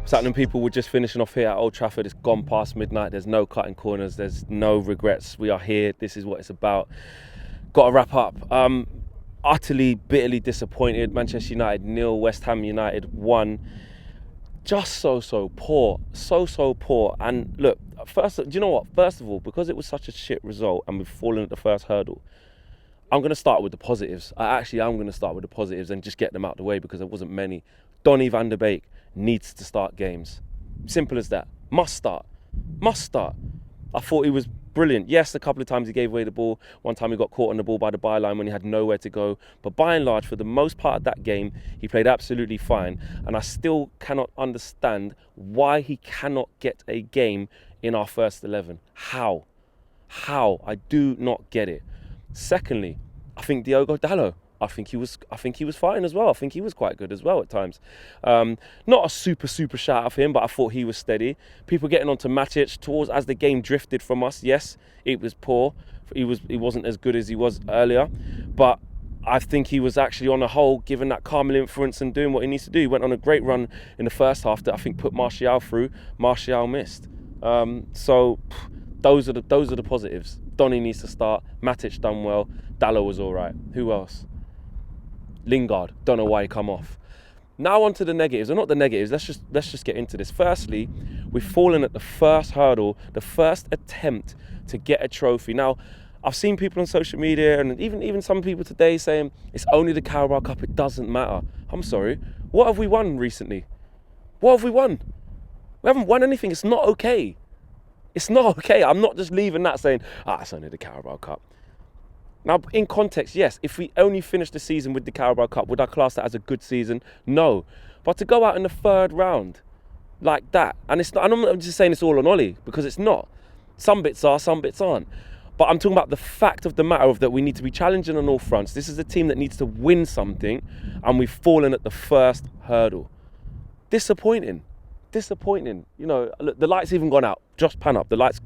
Something people were just finishing off here at Old Trafford. It's gone past midnight. There's no cutting corners. There's no regrets. We are here. This is what it's about. Got to wrap up. Utterly, bitterly disappointed. Manchester United 0, West Ham United 1. Just so poor. So poor. And look, first, do you know what? First of all, because it was such a shit result and we've fallen at the first hurdle, I'm going to start with the positives. I actually am going to start with the positives and just get them out of the way because there wasn't many. Donny van der Beek needs to start games. Simple as that. Must start. I thought he was brilliant. Yes, a couple of times he gave away the ball. One time he got caught on the ball by the byline when he had nowhere to go. But by and large, for the most part of that game, he played absolutely fine. And I still cannot understand why he cannot get a game in our first 11. How? I do not get it. Secondly, I think Diogo Dalot. I think he was fine as well. I think he was quite good as well at times. Not a super shout of him, but I thought he was steady. People getting onto Matic towards as the game drifted from us. Yes, it was poor. He wasn't as good as he was earlier, but I think he was actually on the whole given that calming influence and doing what he needs to do. He went on a great run in the first half that I think put Martial through. Martial missed. So those are the positives. Donny needs to start. Matic done well. Dalot was all right. Who else? Lingard, don't know why he come off. Now on to the negatives, or not the negatives, let's just get into this. Firstly, we've fallen at the first hurdle, the first attempt to get a trophy. Now, I've seen people on social media and even some people today saying it's only the Carabao Cup, it doesn't matter. I'm sorry, what have we won recently? What have we won? We haven't won anything. It's not okay. It's not okay. I'm not just leaving that saying, it's only the Carabao Cup. Now, in context, yes, if we only finished the season with the Carabao Cup, would I class that as a good season? No. But to go out in the third round like that, and it's not, and I'm not just saying it's all on Ollie, because it's not. Some bits are, some bits aren't. But I'm talking about the fact of the matter of that we need to be challenging on all fronts. This is a team that needs to win something, and we've fallen at the first hurdle. Disappointing. You know, look, the light's even gone out. Just pan up. The light's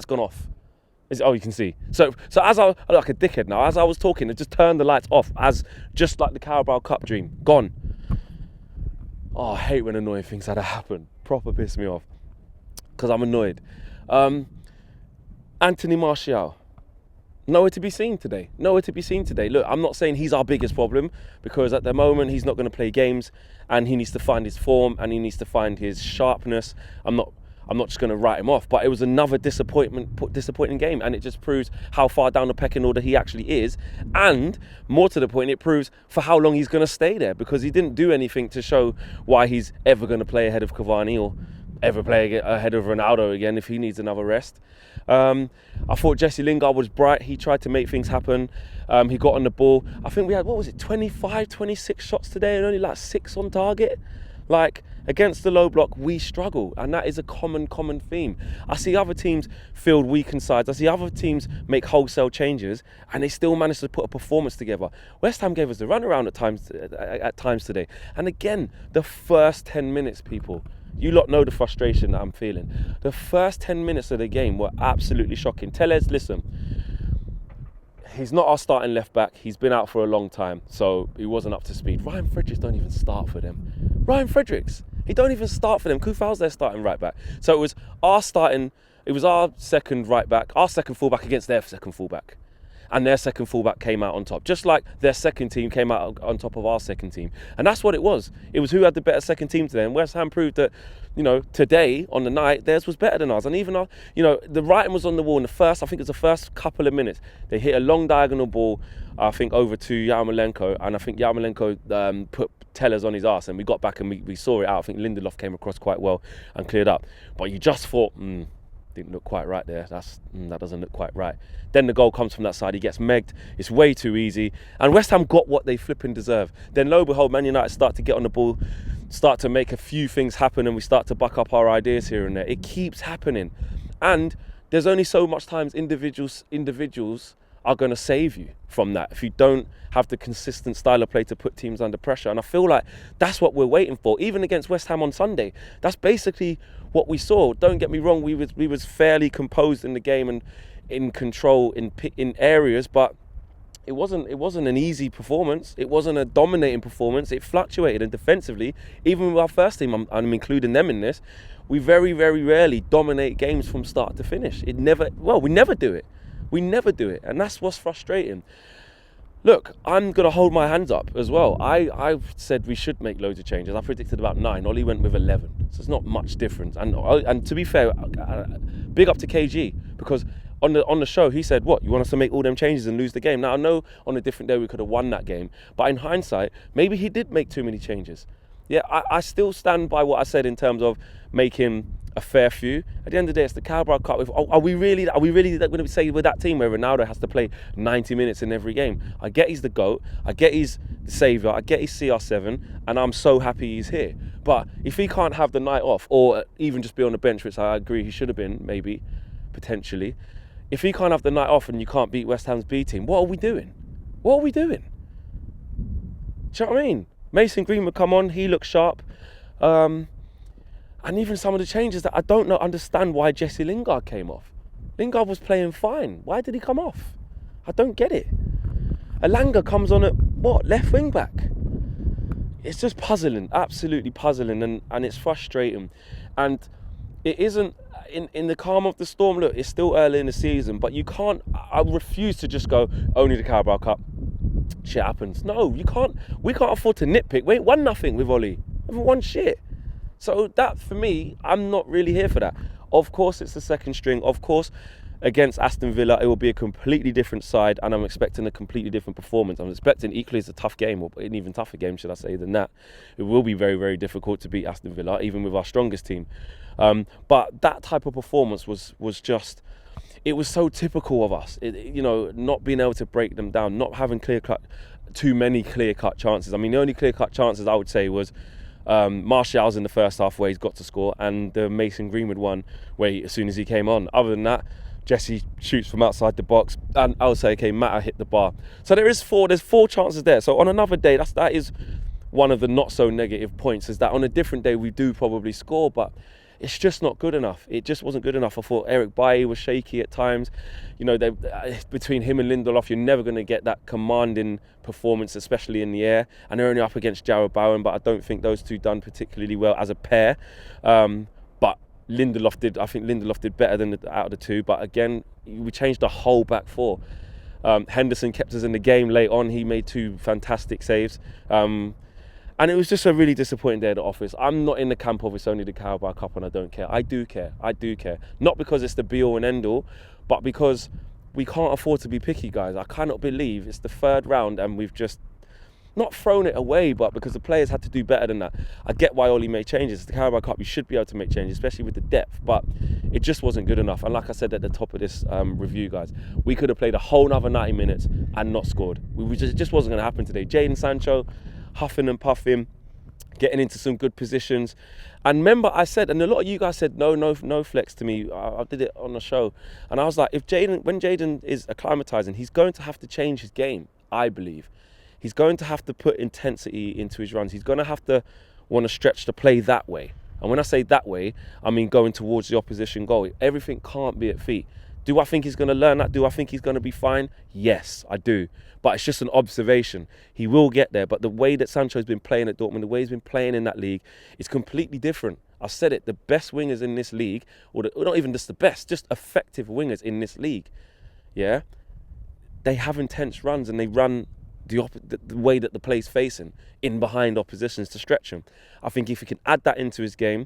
gone off. You can see. So as I look like a dickhead now, as I was talking, it just turned the lights off, as just like the Carabao Cup dream, gone. Oh, I hate when annoying things like that happen. Proper piss me off, because I'm annoyed. Anthony Martial, nowhere to be seen today. Look, I'm not saying he's our biggest problem, because at the moment he's not going to play games, and he needs to find his form and he needs to find his sharpness. I'm not just going to write him off, but it was another disappointing game, and it just proves how far down the pecking order he actually is, and more to the point, it proves for how long he's going to stay there, because he didn't do anything to show why he's ever going to play ahead of Cavani or ever play ahead of Ronaldo again if he needs another rest. I thought Jesse Lingard was bright. He tried to make things happen. He got on the ball. I think we had, 25, 26 shots today and only like 6 on target. Like, against the low block, we struggle, and that is a common theme. I see other teams field weakened sides. I see other teams make wholesale changes, and they still manage to put a performance together. West Ham gave us the runaround at times today. And again, the first 10 minutes, people, you lot know the frustration that I'm feeling. The first 10 minutes of the game were absolutely shocking. Tellez, listen, he's not our starting left back. He's been out for a long time, so he wasn't up to speed. Ryan Fredericks don't even start for them. He don't even start for them. Kufal's their starting right back. So it was our second right back, our second fullback against their second fullback. And their second fullback came out on top, just like their second team came out on top of our second team. And that's what it was. It was who had the better second team today. And West Ham proved that, you know, today, on the night, theirs was better than ours. And even, the writing was on the wall in the first couple of minutes. They hit a long diagonal ball, I think, over to Yarmolenko. And I think Yarmolenko put Tellers on his arse. And we got back and we saw it out. I think Lindelof came across quite well and cleared up. But you just thought, didn't look quite right there. That doesn't look quite right. Then the goal comes from that side. He gets megged. It's way too easy. And West Ham got what they flipping deserve. Then lo and behold, Man United start to get on the ball, start to make a few things happen, and we start to buck up our ideas here and there. It keeps happening. And there's only so much times individuals are going to save you from that if you don't have the consistent style of play to put teams under pressure. And I feel like that's what we're waiting for. Even against West Ham on Sunday, that's basically what we saw. Don't get me wrong, we was fairly composed in the game and in control in areas, but It wasn't an easy performance. It wasn't a dominating performance. It fluctuated, and defensively, even with our first team, I'm including them in this, we very, very rarely dominate games from start to finish. We never do it. We never do it, and that's what's frustrating. Look, I'm going to hold my hands up as well. I said we should make loads of changes. I predicted about 9. Ollie went with 11. So it's not much difference. And to be fair, big up to KG, because on the show he said, what, you want us to make all them changes and lose the game? Now, I know on a different day we could have won that game, but in hindsight, maybe he did make too many changes. Yeah, I still stand by what I said in terms of making a fair few. At the end of the day, it's the Carabao Cup. Are we really going to say with that team where Ronaldo has to play 90 minutes in every game? I get he's the GOAT, I get he's the saviour, I get he's CR7, and I'm so happy he's here. But if he can't have the night off, or even just be on the bench, which I agree he should have been, maybe, potentially, if he can't have the night off and you can't beat West Ham's B team, what are we doing? What are we doing? Do you know what I mean? Mason Green would come on, he looked sharp. And even some of the changes that I don't understand why Jesse Lingard came off. Lingard was playing fine. Why did he come off? I don't get it. Alanga comes on at, left wing back? It's just puzzling, absolutely puzzling, and it's frustrating. And it isn't, in the calm of the storm, look, it's still early in the season, but I refuse to just go, only the Carabao Cup. Shit happens. No, we can't afford to nitpick. We ain't won nothing with Ollie. We haven't won shit. So that, for me, I'm not really here for that. Of course, it's the second string. Of course, against Aston Villa, it will be a completely different side, and I'm expecting a completely different performance. I'm expecting equally as a tough game, or an even tougher game, should I say, than that. It will be very, very difficult to beat Aston Villa, even with our strongest team. But that type of performance was just, it was so typical of us. Not being able to break them down, not having too many clear-cut chances. I mean, the only clear-cut chances I would say was Martial's in the first half where he's got to score, and the Mason Greenwood one where as soon as he came on. Other than that, Jesse shoots from outside the box, and I would say, okay, Mata hit the bar. So there's four chances there. So on another day, that is one of the not so negative points, is that on a different day we do probably score, but it's just not good enough. It just wasn't good enough. I thought Eric Bailly was shaky at times. Between him and Lindelof, you're never going to get that commanding performance, especially in the air. And they're only up against CARABAO, but I don't think those two done particularly well as a pair. But Lindelof did. I think Lindelof did better than out of the two. But again, we changed the whole back four. Henderson kept us in the game late on. He made 2 fantastic saves. And it was just a really disappointing day at the office. I'm not in the camp of it's only the Carabao Cup and I don't care. I do care. Not because it's the be-all and end-all, but because we can't afford to be picky, guys. I cannot believe it's the 3rd round and we've just not thrown it away, but because the players had to do better than that. I get why Ollie made changes. It's the Carabao Cup, you should be able to make changes, especially with the depth, but it just wasn't good enough. And like I said at the top of this review, guys, we could have played a whole nother 90 minutes and not scored. It just wasn't going to happen today. Jadon Sancho, huffing and puffing, getting into some good positions. And remember, I said, and a lot of you guys said no flex to me. I did it on the show, and I was like, when Jadon is acclimatizing, he's going to have to change his game. I believe he's going to have to put intensity into his runs. He's going to have to want to stretch the play that way. And when I say that way, I mean going towards the opposition goal. Everything can't be at feet. Do I think he's going to learn that? Do I think he's going to be fine? Yes, I do. But it's just an observation. He will get there. But the way that Sancho's been playing at Dortmund, the way he's been playing in that league, is completely different. I said it, the best wingers in this league, or not even just the best, just effective wingers in this league, yeah, they have intense runs and they run the way that the play's facing, in behind oppositions to stretch him. I think if he can add that into his game,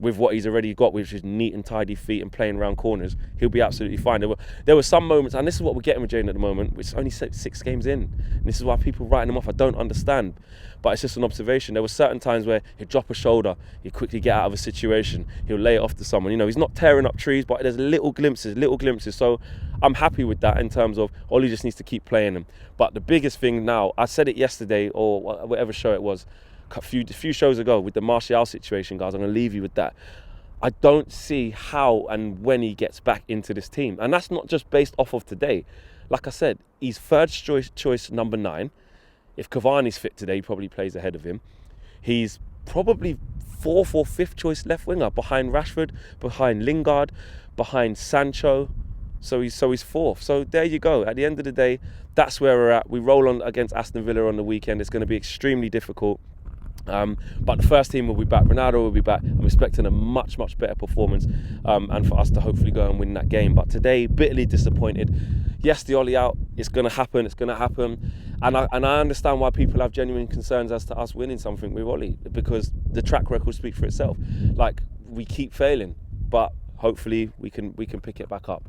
with what he's already got, which is neat and tidy feet and playing around corners, he'll be absolutely fine. There were some moments, and this is what we're getting with Jadon at the moment, which is only 6 games in, and this is why people writing him off. I don't understand, but it's just an observation. There were certain times where he'd drop a shoulder, he'd quickly get out of a situation, he'll lay it off to someone. He's not tearing up trees, but there's little glimpses. So I'm happy with that in terms of Ollie just needs to keep playing him. But the biggest thing now, I said it yesterday or whatever show it was, a few shows ago with the Martial situation, guys, I'm going to leave you with that. I don't see how and when he gets back into this team. And that's not just based off of today. Like I said, he's third choice number 9. If Cavani's fit today, he probably plays ahead of him. He's probably 4th or 5th choice left winger behind Rashford, behind Lingard, behind Sancho. So he's fourth. So there you go. At the end of the day, that's where we're at. We roll on against Aston Villa on the weekend. It's going to be extremely difficult. But the first team will be back. Ronaldo will be back. I'm expecting a much better performance, and for us to hopefully go and win that game. But today, bitterly disappointed. Yes, the Ollie out. It's going to happen. It's going to happen. And I understand why people have genuine concerns as to us winning something with Ollie, because the track record speaks for itself. Like, we keep failing, but hopefully we can pick it back up.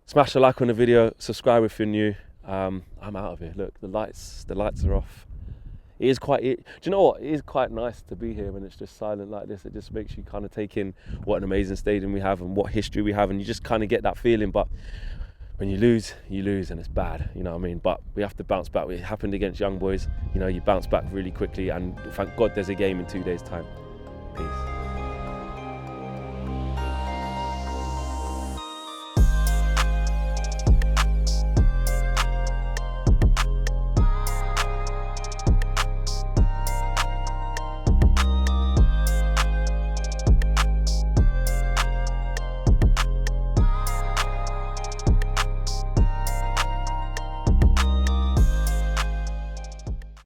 Smash a like on the video, subscribe if you're new. I'm out of here. Look, the lights are off. Do you know what? It is quite nice to be here when it's just silent like this. It just makes you kind of take in what an amazing stadium we have and what history we have, and you just kind of get that feeling. But when you lose and it's bad, you know what I mean? But we have to bounce back. It happened against Young Boys. You know, you bounce back really quickly, and thank God there's a game in 2 days' time. Peace.